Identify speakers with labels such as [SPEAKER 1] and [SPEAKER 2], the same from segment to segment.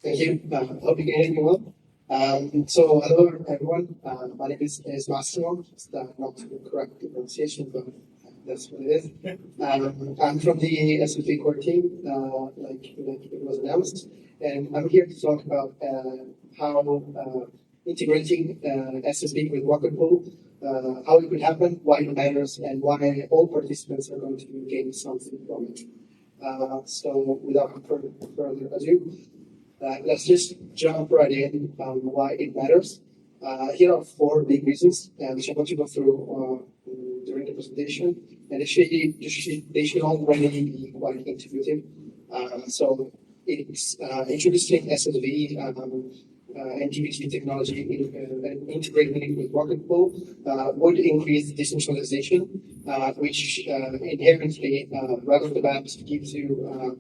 [SPEAKER 1] Thank you. Hope you can hear me well. So hello everyone. My name is Massimo. It's not the correct pronunciation, but that's what it is. I'm from the SSV core team, like it was announced, and I'm here to talk about how integrating SSV with Rocket Pool, how it could happen, why it matters, and why all participants are going to gain something from it. So without further ado, let's just jump right in on why it matters. Here are four big reasons, which I'm going to go through during the presentation, and they should already be quite intuitive. So it's introducing SSV and DVT technology and integrating it with Rocket Pool would increase decentralization, which inherently, right off the bat, gives you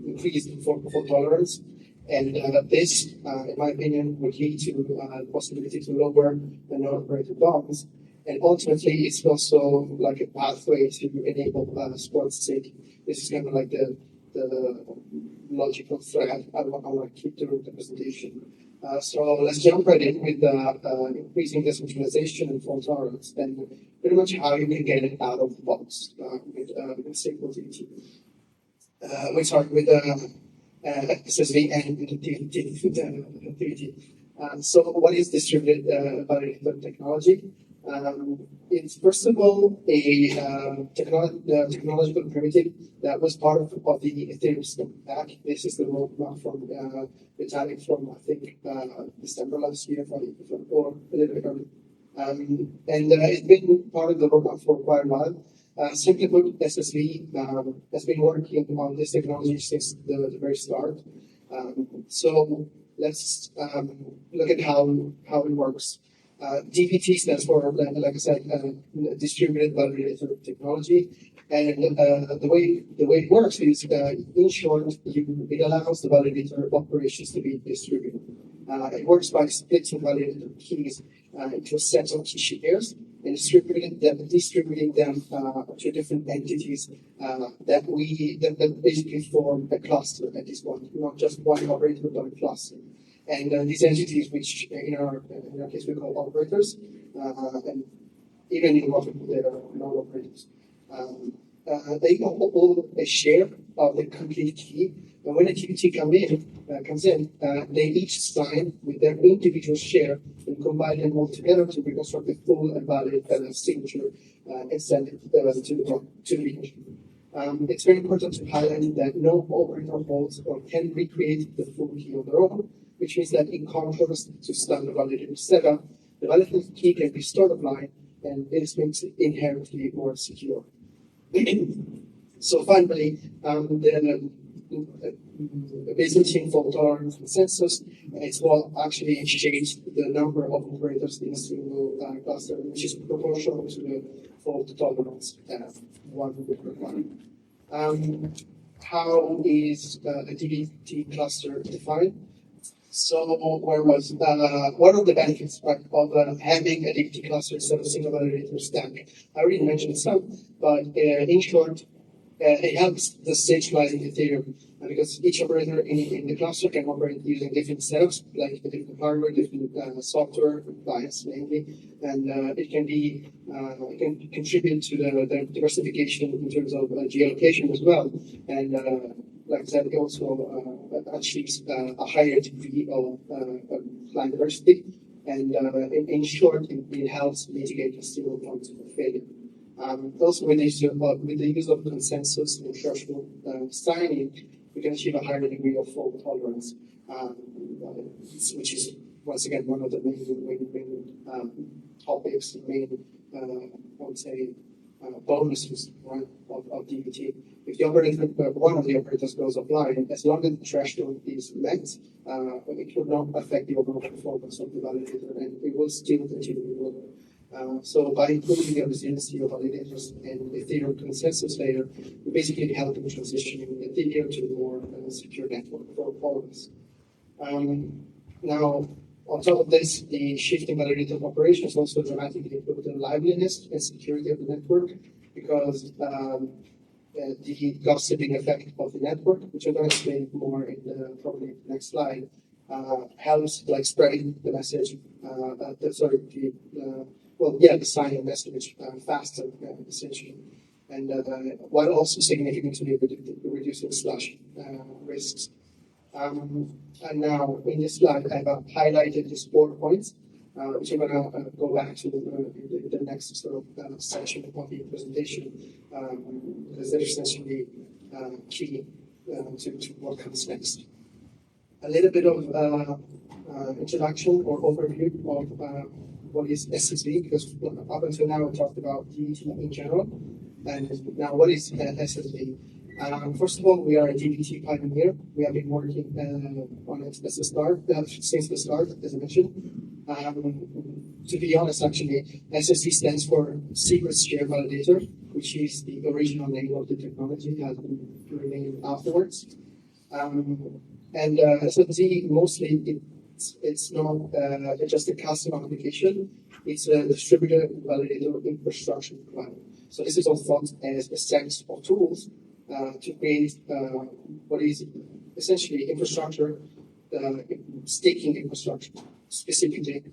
[SPEAKER 1] increased fault tolerance. And this, in my opinion, would lead to the possibility to lower the non-operator bonds. And ultimately, it's also like a pathway to enable sports staking. This is kind of like the logical thread I want to keep during the presentation. So let's jump right in with increasing decentralization and fault tolerance, and pretty much how you can get it out of the box with stable DVT. We start with SSV and DVT. So what is distributed validator technology? It's first of all a technological primitive that was part of the Ethereum stack. This is the roadmap from Vitalik from I think December last year, or a little bit early. And it's been part of the roadmap for quite a while. Simply put, SSV has been working on this technology since the very start. So let's look at how it works. DVT stands for, like I said, distributed validator technology, and the way it works is, in short, it allows the validator operations to be distributed. It works by splitting validator keys into a set of key shares and distributing them to different entities that basically form a cluster at this point, not just one operator but a cluster. And these entities, which in our case we call operators, and even in Rocket Pool they are non-operators, they hold a share of the complete key. And when a DVT comes in, they each sign with their individual share and combine them all together to reconstruct a full and valid signature and send it to the leader. It's very important to highlight that no operator holds or can recreate the full key on their own, which means that in contrast to standard validator setup, the validator key can be stored offline, and this makes it inherently more secure. So finally, the Byzantine fault tolerance consensus is what actually shapes the number of operators in a single cluster, which is proportional to the fault tolerance one would require. How is a DVT cluster defined? So where was one of the benefits of having a DVT cluster instead of a single validator stack? I already mentioned some, but in short, it helps the centralizing Ethereum because each operator in the cluster can operate using different setups, like different hardware, different software, bias mainly, and it can contribute to the diversification in terms of geolocation as well. And like I said, it also achieves a higher degree of client diversity, and in short, it helps mitigate the single points of failure. Also, with the use of consensus and threshold signing, we can achieve a higher degree of fault tolerance, which is once again one of the main topics, I would say, bonuses, right, of DVT. If the operator, one of the operators goes offline, as long as the threshold is met, it will not affect the overall performance of the validator, and it will still continue to work. So by improving the resiliency of validators and the Ethereum consensus layer, we basically help in transitioning Ethereum to a more secure network for all of us. Now, on top of this, the shifting validator operations also dramatically improve the liveliness and security of the network, because the gossiping effect of the network, which I'm going to explain more in the probably next slide, helps like spreading the message, the signing message faster, essentially, and while also significantly reducing slash risks. And now in this slide, I've highlighted these 4 points, which I'm going to go back to in the next sort of section of the presentation, because they're essentially key to what comes next. A little bit of introduction or overview of what is SSV, because up until now we talked about DVT in general, and now what is SSV? First of all, we are a DVT pioneer. We have been working on it since the start, as I mentioned. To be honest, actually, SSV stands for Secret Share Validator, which is the original name of the technology that has been renamed afterwards. And SSV mostly it's not just a custom application. It's a distributed validator infrastructure provider. So this is all thought as a set of tools to create what is essentially infrastructure, staking infrastructure, specifically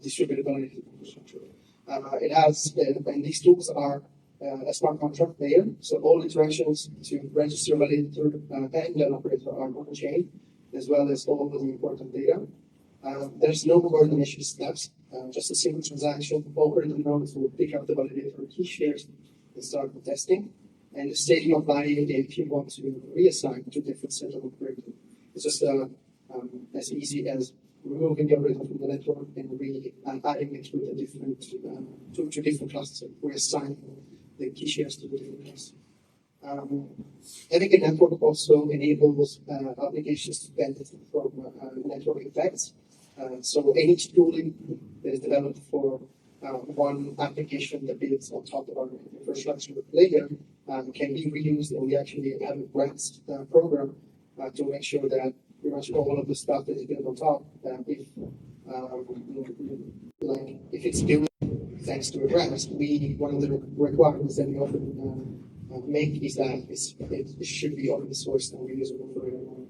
[SPEAKER 1] distributed validated infrastructure. It has, and these tools are a smart contract layer, so all interactions to register a validator and an operator are on chain, as well as all of the important data. There's no coordination steps, just a single transaction. Operator nodes will pick up the validator key shares and start the testing. And the staking of value, if you want to reassign to different set of operators, it's just as easy as removing the operator from the network and adding it with a different to different clusters, reassigning the key shares to the different clusters. Having a network also enables applications to benefit from network effects. So any tooling that is developed for one application that builds on top of our infrastructure layer can be reused, and we actually have a grants program to make sure that pretty much all of the stuff that is built on top, if it's built thanks to a grant, one of the requirements that we often make is that it should be open source and reusable for everyone.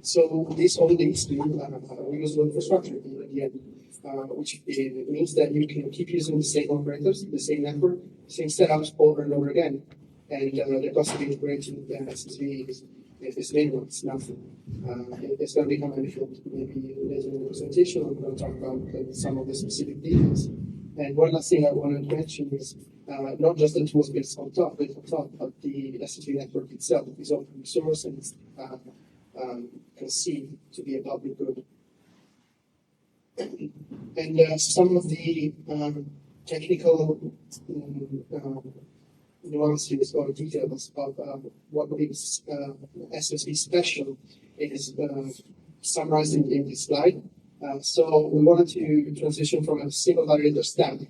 [SPEAKER 1] So this all leads to reusable infrastructure at the end, which means that you can keep using the same operators, the same network, same setups over and over again, and the cost of integration with SSV is minimal. It's nothing. It's going to become an issue maybe later in the presentation. We're going to talk about some of the specific details. And one last thing I wanted to mention is not just the tools built on top, but the SSV network itself is open source and it's conceived to be a public good. And some of the technical nuances or details of what makes SSV special is summarized in this slide. So we wanted to transition from a single validator stack,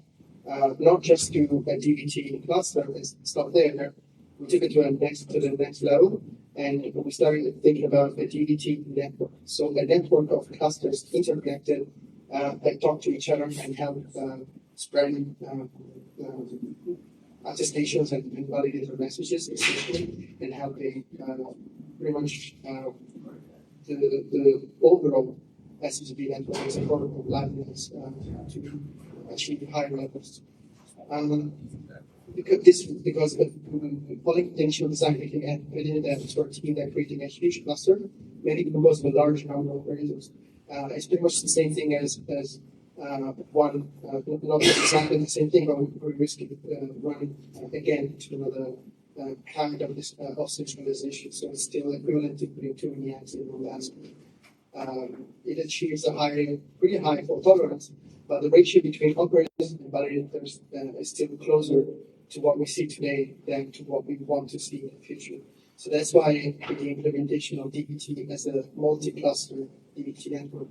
[SPEAKER 1] not just to a DVT cluster and stop there. We took it to the next level, and we started thinking about a DVT network. So a network of clusters interconnected that talk to each other and help spreading attestations and validator messages, essentially, and helping pretty much the overall SSV network is important of liveness to achieve higher levels. Because polypotential design thinking and within that sort of team that creating a huge cluster, maybe composed of a large number of operators. It's pretty much the same thing as one, not exactly the same thing, but we risk running again to another kind of this of centralization. So it's still equivalent to putting too many eggs in one basket. It achieves a pretty high fault tolerance, but the ratio between operators and validators is still closer to what we see today than to what we want to see in the future. So that's why the implementation of DVT as a multi-cluster DVT network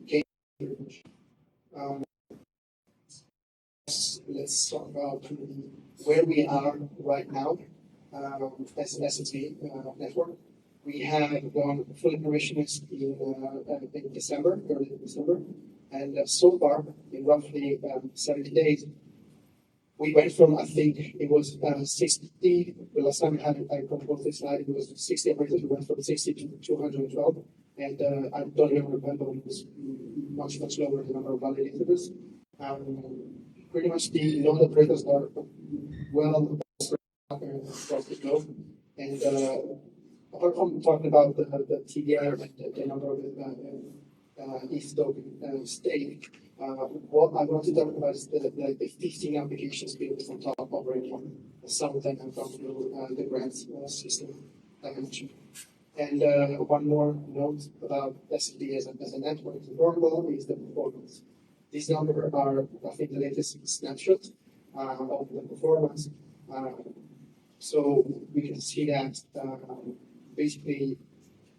[SPEAKER 1] came. Let's talk about where we are right now as an SSV network. We have gone fully permissionless in early December, and so far, in roughly 70 days, we went from, I think it was 60, the last time I proposed this slide, it was 60 operators. We went from 60 to 212. And I don't even remember, it was much lower the number of validators. Pretty much the node operators are well across the globe. And apart from talking about the TDR and the number of ETH token stake, what I want to talk about is the 15 applications built on top of Raycon. Some of them have gone through the grants system I mentioned. And one more note about SSV as a network protocol is the performance. These numbers are, I think, the latest snapshot of the performance. So we can see that basically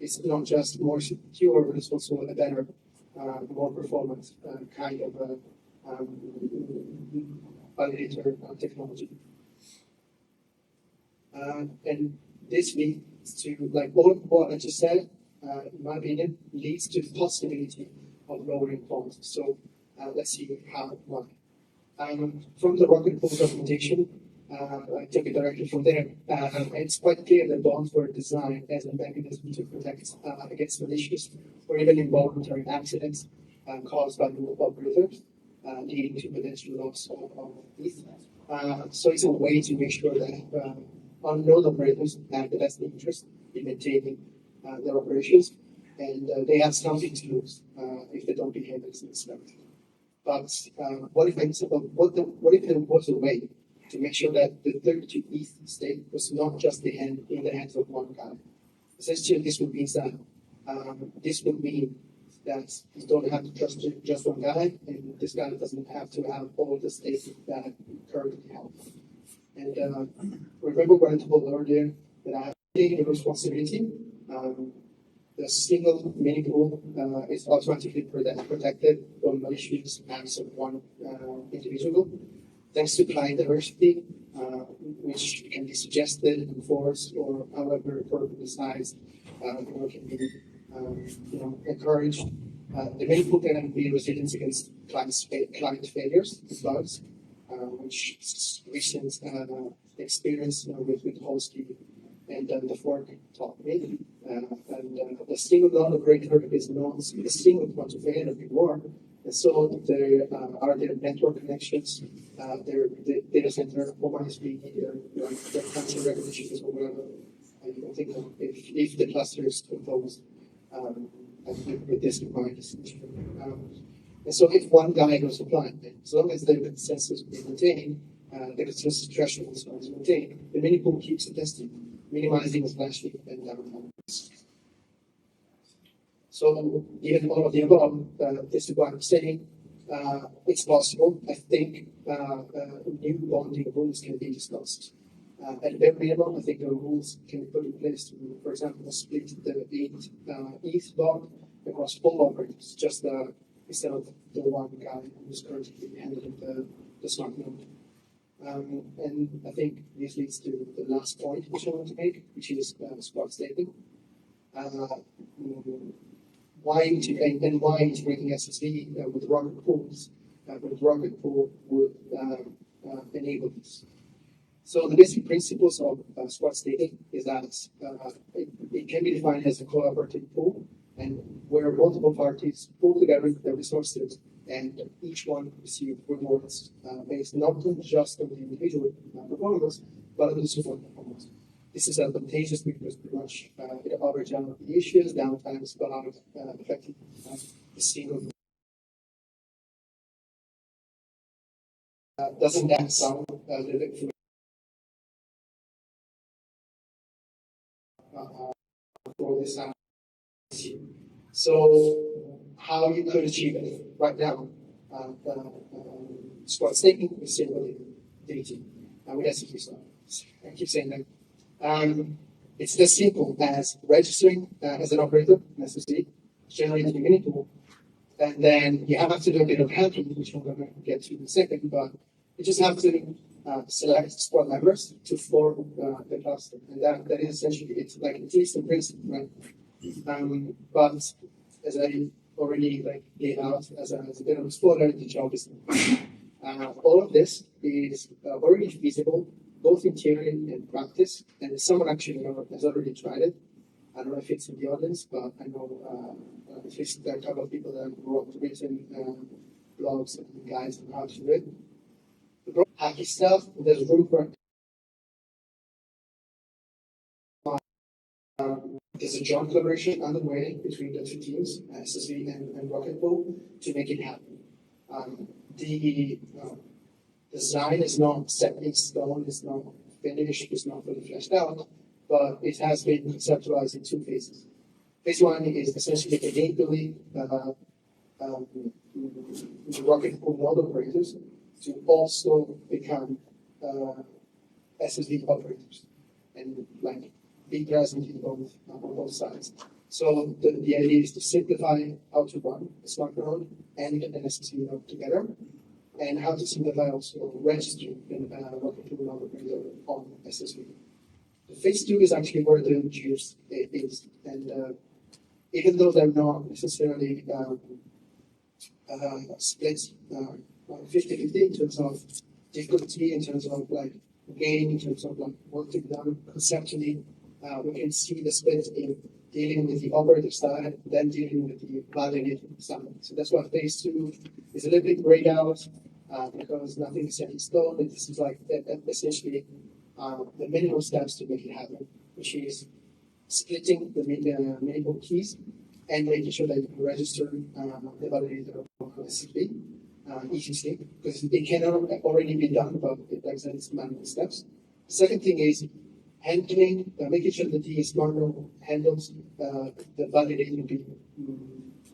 [SPEAKER 1] it's not just more secure, but it's also a better, more performant kind of validator technology. And this leads to, like all of what I just said, in my opinion, leads to the possibility of lowering costs. So let's see how, why. From the rocket pool documentation, I took it directly from there. It's quite clear that bonds were designed as a mechanism to protect against malicious or even involuntary accidents caused by the operators, leading to potential loss of ETH. So it's a way to make sure that unknown operators have the best interest in maintaining their operations, and they have something to lose if they don't behave as expected. But what if there was a way to make sure that the 32 ETH stake was not just in the hands of one guy? Essentially, this would mean that you don't have to trust just one guy, and this guy doesn't have to have all the stakes that you currently have. And remember what I told earlier, that I have taken the responsibility. The single mini pool is automatically protected from malicious acts of one individual, thanks to client diversity, which can be suggested, enforced, or however the protocol decides, can be encouraged. The mini pool can be resilient against client failures and bugs, which recent experience with Holsky and the fork taught me. And the single node operator is not a single point of failure anymore. And so there are their network connections, their data center, OpenSP, their country recognitions, or whatever you can think of, if the cluster is composed with this combined essentially. And so if one guy goes offline, as long as the consensus is maintained, the consensus threshold is maintained, the mini pool keeps the testing, minimizing splash and downtime. So given all of the above, this is what I'm saying. It's possible. I think new bonding rules can be discussed. At bare minimum, I think the rules can be put in place to, for example, split the ETH bond across all operators, just instead of the one guy who's currently handling the smart node. And I think this leads to the last point which I want to make, which is spot staking. Why integrating SSV with rocket pools? With rocket pool would enable this. So the basic principles of spot staking is that it can be defined as a collaborative pool, and where multiple parties pool together their resources, and each one receives rewards based not just on the individual performance, but on the support performance. This is advantageous because pretty much it averages out the issues, downtimes, but not affecting the single. Doesn't that sound a little bit familiar? For this So how you could achieve it right now? Spot staking is still with DVT with SSV stuff. I keep saying that. It's as simple as registering as an operator, an SSV, generating a mini pool, and then you have to do a bit of hacking, which I'm going to get to in a second, but you just have to select squad members to form the cluster, and that is essentially it's like at least in principle, right? But as I already laid out as a bit of a spoiler, the job is All of this is already feasible, both in theory and practice, and someone actually has already tried it. I don't know if it's in the audience, but I know at least there are a couple of people that have written blogs and guides on how to do it. The hacky stuff, there's room for there's a joint collaboration underway between the two teams, SSV and Rocket Pool, to make it happen. The design is not set in stone, it's not finished, it's not fully fleshed out, but it has been conceptualized in two phases. Phase one is essentially enabling the Rocket Pool node operators to also become SSV operators and like be present in both on both sides. So the idea is to simplify how to run a smart node and an SSV node together, and how to simplify also registering a Rocket Pool node operator on SSV. The phase two is actually where the juice is, and even though they're not necessarily split 50-50 in terms of difficulty, in terms of like gain, in terms of like work to be done conceptually, we can see the split in dealing with the operator side, then dealing with the validator side. So that's why phase two is a little bit grayed out because nothing is set in stone. And this is like essentially the minimum steps to make it happen, which is splitting the minimal keys and making sure that you can register the validator of SSV easily, because it can already be done, but it represents manual steps. The second thing is handling, making sure that the smart node handles the validator being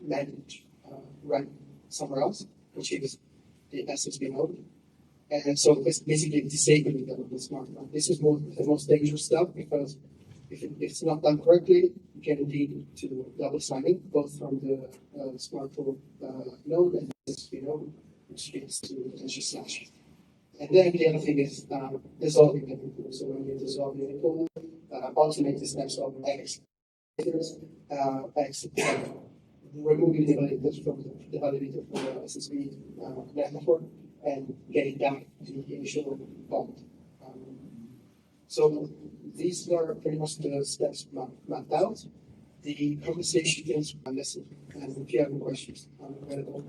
[SPEAKER 1] managed right somewhere else, which is the SSV node. And so it's basically disabling the smart node. This is the most dangerous stuff, because if it's not done correctly, it can lead to double signing, both from the smart pool node and the SSV node, which leads to potential slashing. And then the other thing is dissolving the pool. So when you dissolve the pool, automate the steps of X, removing the validators from the validator from the SSV network and getting back to the initial bond. So these are pretty much the steps mapped out. The conversation is listening, and if you have any questions, I'm available.